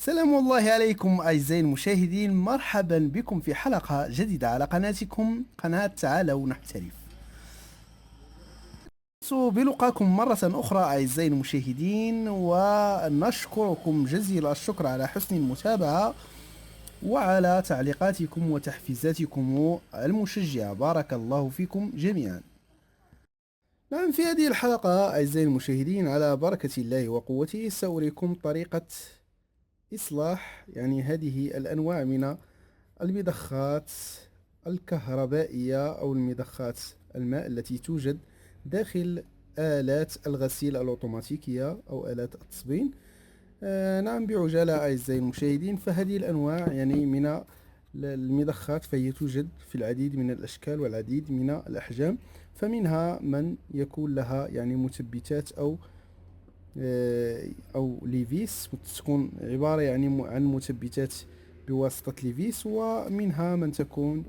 سلام الله عليكم أعزائي المشاهدين، مرحبا بكم في حلقة جديدة على قناتكم، قناة تعالوا نحترف. بلقاكم مرة أخرى أعزائي المشاهدين، ونشكركم جزيل الشكر على حسن المتابعة وعلى تعليقاتكم وتحفيزاتكم المشجعة. بارك الله فيكم جميعا. نعم، في هذه الحلقة أعزائي المشاهدين على بركة الله وقوته سأريكم طريقة إصلاح هذه الأنواع من المضخات الكهربائية أو المضخات الماء التي توجد داخل آلات الغسيل الأوتوماتيكية أو آلات التصبين. نعم، بعجالة أعزائي المشاهدين، فهذه الأنواع من المضخات فهي توجد في العديد من الأشكال والعديد من الأحجام، فمنها من يكون لها مثبتات أو ليفيس، تكون عبارة عن مثبتات بواسطة ليفيس، ومنها من تكون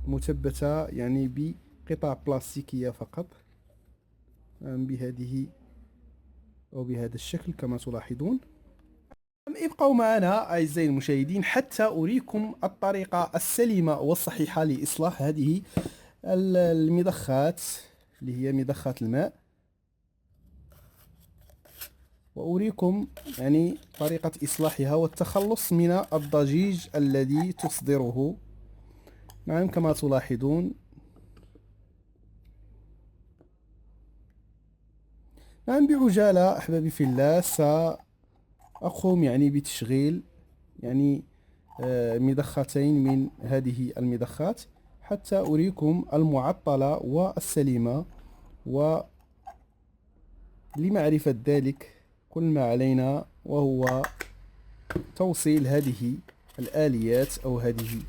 مثبتة بقطع بلاستيكية فقط، بهذه أو بهذا الشكل كما تلاحظون. ابقوا معنا أعزائي المشاهدين حتى أريكم الطريقة السليمة والصحيحة لإصلاح هذه المضخات اللي هي مضخات الماء، وأريكم طريقة إصلاحها والتخلص من الضجيج الذي تصدره. نعم، كما تلاحظون. نعم، بعجالة أحبابي في الله سأقوم بتشغيل مضختين من هذه المضخات حتى أريكم المعطلة والسليمة، ولمعرفة ذلك كل ما علينا وهو توصيل هذه الآليات أو هذه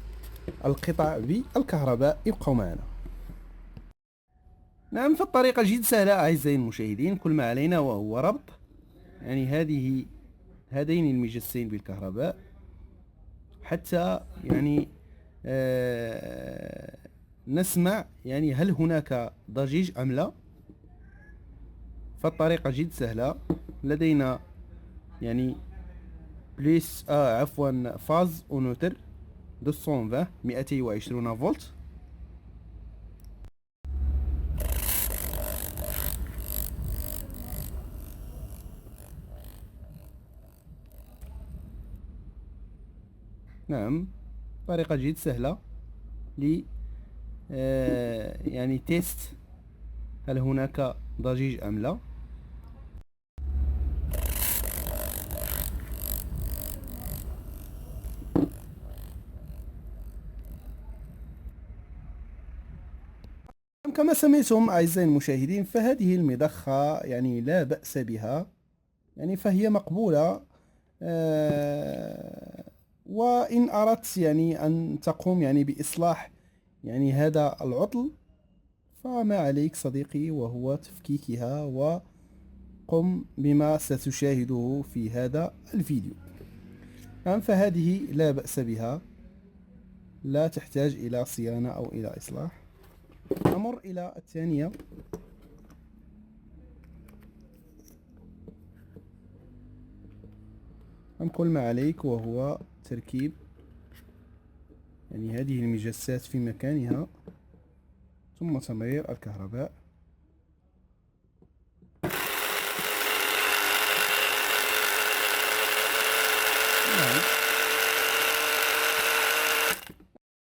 القطع بالكهرباء. ابقوا معنا. نعم، فالطريقة جد سهلة أعزائي المشاهدين، كل ما علينا وهو ربط هذين المجسين بالكهرباء حتى نسمع هل هناك ضجيج أم لا. فالطريقة جد سهلة. لدينا بليس عفوا فاز أو نوتر 220 220 فولت. نعم، طريقة جد سهلة ل تيست هل هناك ضجيج أم لا. كما سمعتم أعزائي المشاهدين، فهذه المضخة لا بأس بها، فهي مقبولة. وإن أردت أن تقوم بإصلاح هذا العطل، فما عليك صديقي وهو تفكيكها، وقم بما ستشاهده في هذا الفيديو. نعم، فهذه لا بأس بها، لا تحتاج إلى صيانة أو إلى إصلاح. نمر إلى الثانية. كل ما عليك وهو تركيب هذه المجسات في مكانها، ثم تمرير الكهرباء.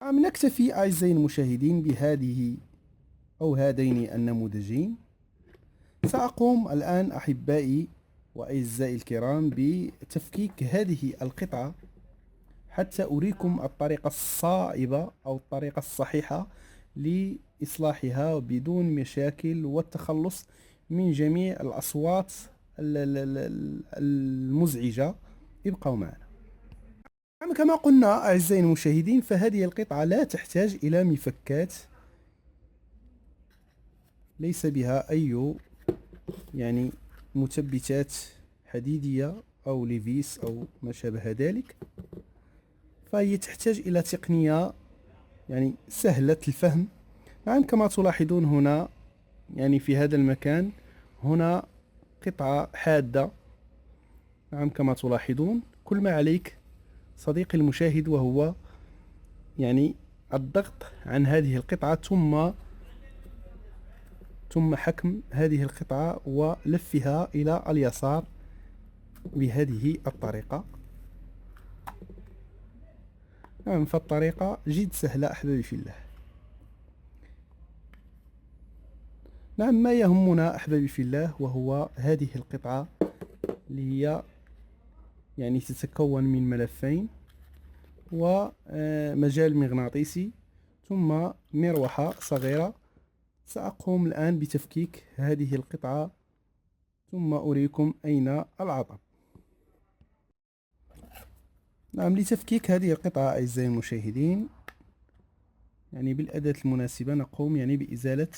نعم، نكتفي أعزائي المشاهدين بهذه أو هذين النموذجين. سأقوم الآن أحبائي وأعزائي الكرام بتفكيك هذه القطعة حتى أريكم الطريقة الصائبة أو الطريقة الصحيحة لإصلاحها بدون مشاكل والتخلص من جميع الأصوات المزعجة. ابقوا معنا. كما قلنا أعزائي المشاهدين، فهذه القطعة لا تحتاج إلى مفكات، ليس بها أي مثبتات حديدية أو ليفيس أو ما شابه ذلك، فهي تحتاج إلى تقنية سهلة الفهم. نعم، كما تلاحظون هنا في هذا المكان هنا قطعة حادة نعم، كما تلاحظون كل ما عليك صديقي المشاهد وهو يعني الضغط عن هذه القطعة ثم حكم هذه القطعة ولفها إلى اليسار بهذه الطريقة. نعم، فالطريقة جد سهلة أحبابي في الله. نعم، ما يهمنا أحبابي في الله وهو هذه القطعة اللي هي يعني تتكون من ملفين ومجال مغناطيسي ثم مروحة صغيرة. سأقوم الآن بتفكيك هذه القطعة ثم أريكم أين العطب. نعم، لتفكيك هذه القطعة أعزائي المشاهدين يعني بالأداة المناسبة نقوم يعني بإزالة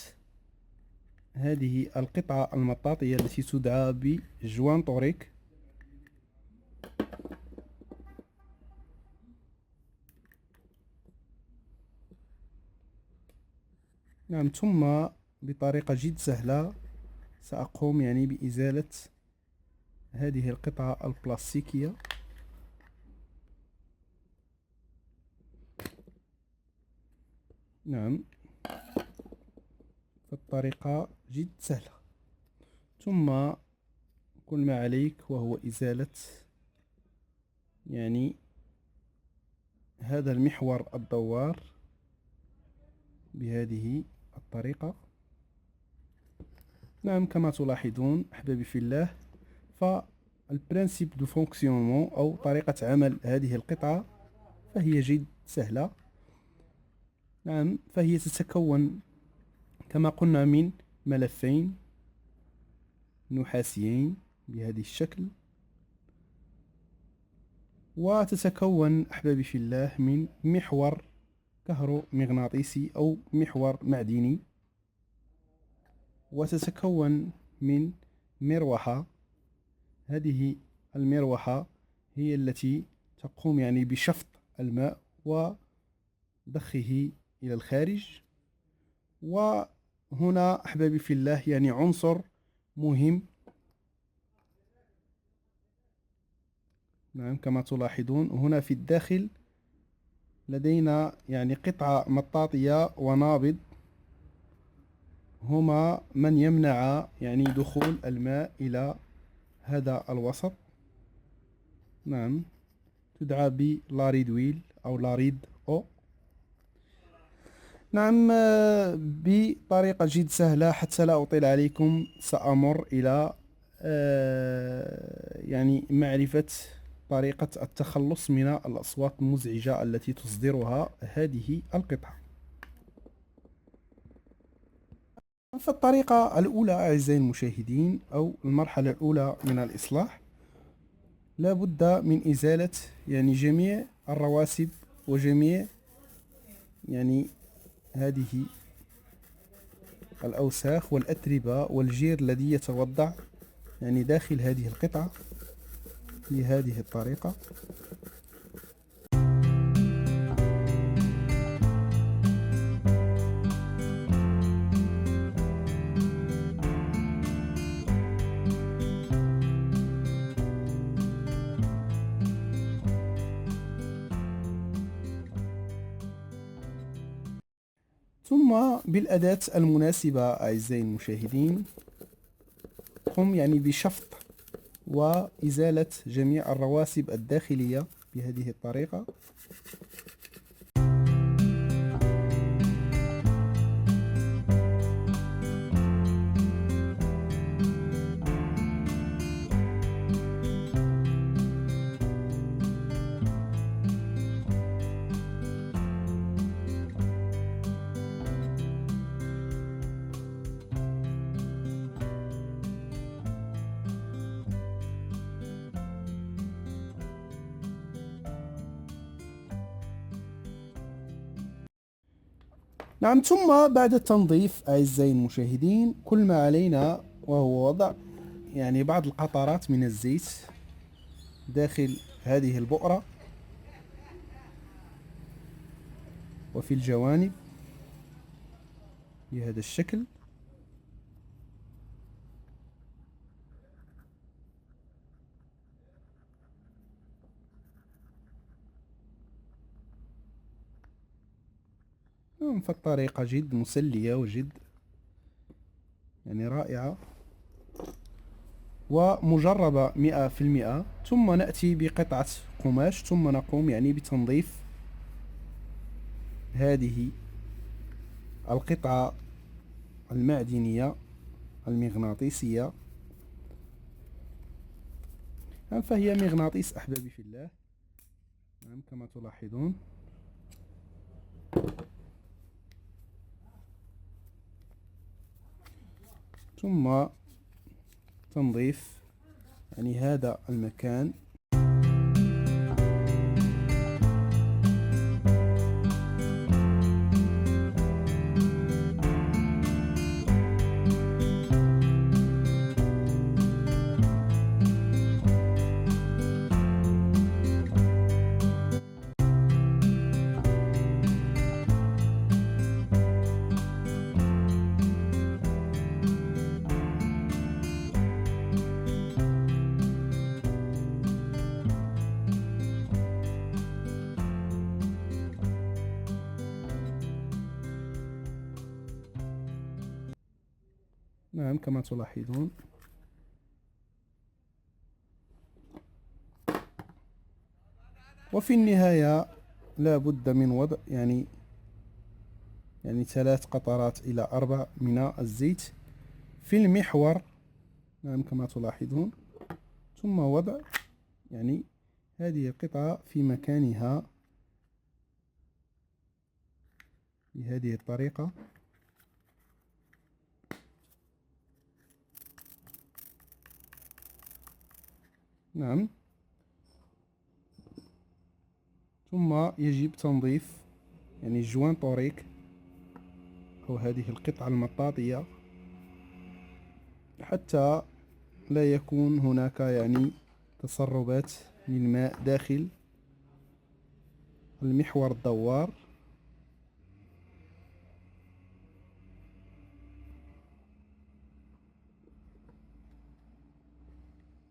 هذه القطعة المطاطية التي تدعى بجوان طوريك. نعم، ثم بطريقة جد سهلة سأقوم يعني بإزالة هذه القطعة البلاستيكية. نعم، فالطريقة جد سهلة. ثم كل ما عليك وهو إزالة يعني هذا المحور الدوار بهذه الطريقة. نعم، كما تلاحظون أحبابي في الله فالبرانسيب دو فونكسيونمون أو طريقة عمل هذه القطعة فهي جد سهلة. نعم، فهي تتكون كما قلنا من ملفين نحاسيين بهذه الشكل، وتتكون أحبابي في الله من محور كهرومغناطيسي أو محور معدني، وتتكون من مروحة. هذه المروحة هي التي تقوم يعني بشفط الماء وضخه إلى الخارج. وهنا أحبابي في الله يعني عنصر مهم. نعم، كما تلاحظون هنا في الداخل لدينا يعني قطعة مطاطية ونابض هما من يمنع يعني دخول الماء إلى هذا الوسط. نعم، تدعى بلاريد ويل أو لاريد أو. نعم، بطريقة جد سهلة حتى لا أطيل عليكم سأمر إلى يعني معرفة طريقة التخلص من الأصوات المزعجة التي تصدرها هذه القطعة. فالطريقة الأولى أعزائي المشاهدين أو المرحلة الأولى من الإصلاح لا بد من إزالة يعني جميع الرواسب وجميع يعني هذه الأوساخ والأتربة والجير الذي يتوضع يعني داخل هذه القطعة بهذه الطريقة. ثم بالأداة المناسبة أعزائي المشاهدين قم يعني بشفط وإزالة جميع الرواسب الداخلية بهذه الطريقة. نعم، ثم بعد التنظيف أعزائي المشاهدين كل ما علينا وهو وضع يعني بعض القطرات من الزيت داخل هذه البؤرة وفي الجوانب بهذا الشكل. فالطريقة جد مسلية وجد يعني رائعة ومجربة 100%. ثم نأتي بقطعة قماش، ثم نقوم يعني بتنظيف هذه القطعة المعدنية المغناطيسية. فهي مغناطيس أحبابي في الله، كما تلاحظون. ثم تنظيف يعني هذا المكان. نعم كما تلاحظون. وفي النهاية لا بد من وضع يعني 3 قطرات إلى 4 من الزيت في المحور. نعم كما تلاحظون. ثم وضع يعني هذه القطعة في مكانها بهذه الطريقة. نعم. ثم يجب تنظيف يعني الجوانطوريك أو هذه القطعة المطاطية حتى لا يكون هناك يعني تسربات للماء داخل المحور الدوار.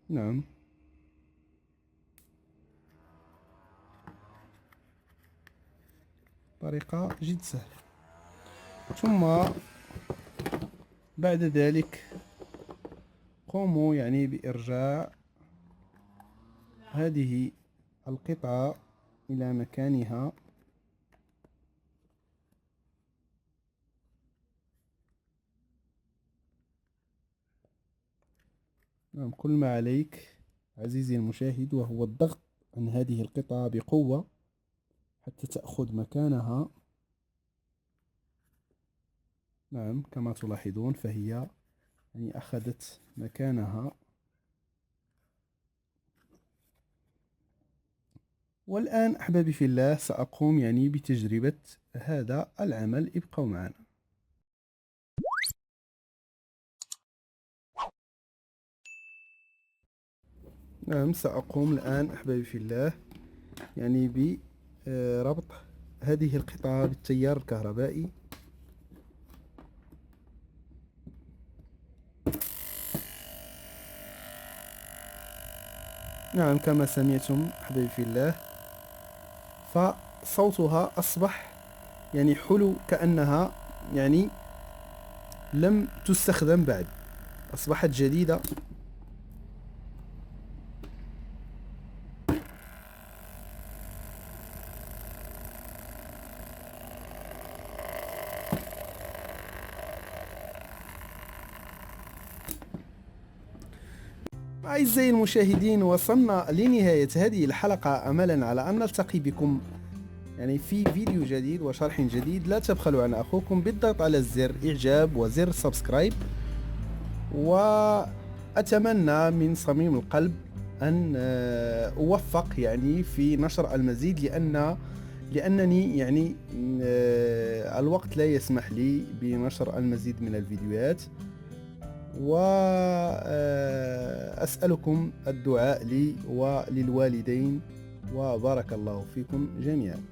نعم. طريقة جد سهلة. ثم بعد ذلك قوموا يعني بإرجاع هذه القطعة إلى مكانها. نعم. كل ما عليك عزيزي المشاهد وهو الضغط عن هذه القطعة بقوة حتى تأخذ مكانها. نعم كما تلاحظون فهي يعني أخذت مكانها. والآن أحبابي في الله سأقوم يعني بتجربة هذا العمل. ابقوا معنا. نعم سأقوم الآن أحبابي في الله يعني بربط هذه القطعة بالتيار الكهربائي. نعم كما سمعتم أحبابي في الله فصوتها أصبح يعني حلو، كأنها يعني لم تستخدم بعد، أصبحت جديدة. أعزائي المشاهدين وصلنا لنهاية هذه الحلقة، أملا على أن نلتقي بكم يعني في فيديو جديد وشرح جديد. لا تبخلوا عن أخوكم بالضغط على زر إعجاب وزر سبسكرايب، وأتمنى من صميم القلب أن أوفق يعني في نشر المزيد، لأنني يعني الوقت لا يسمح لي بنشر المزيد من الفيديوهات. وأسألكم الدعاء لي وللوالدين، وبارك الله فيكم جميعا.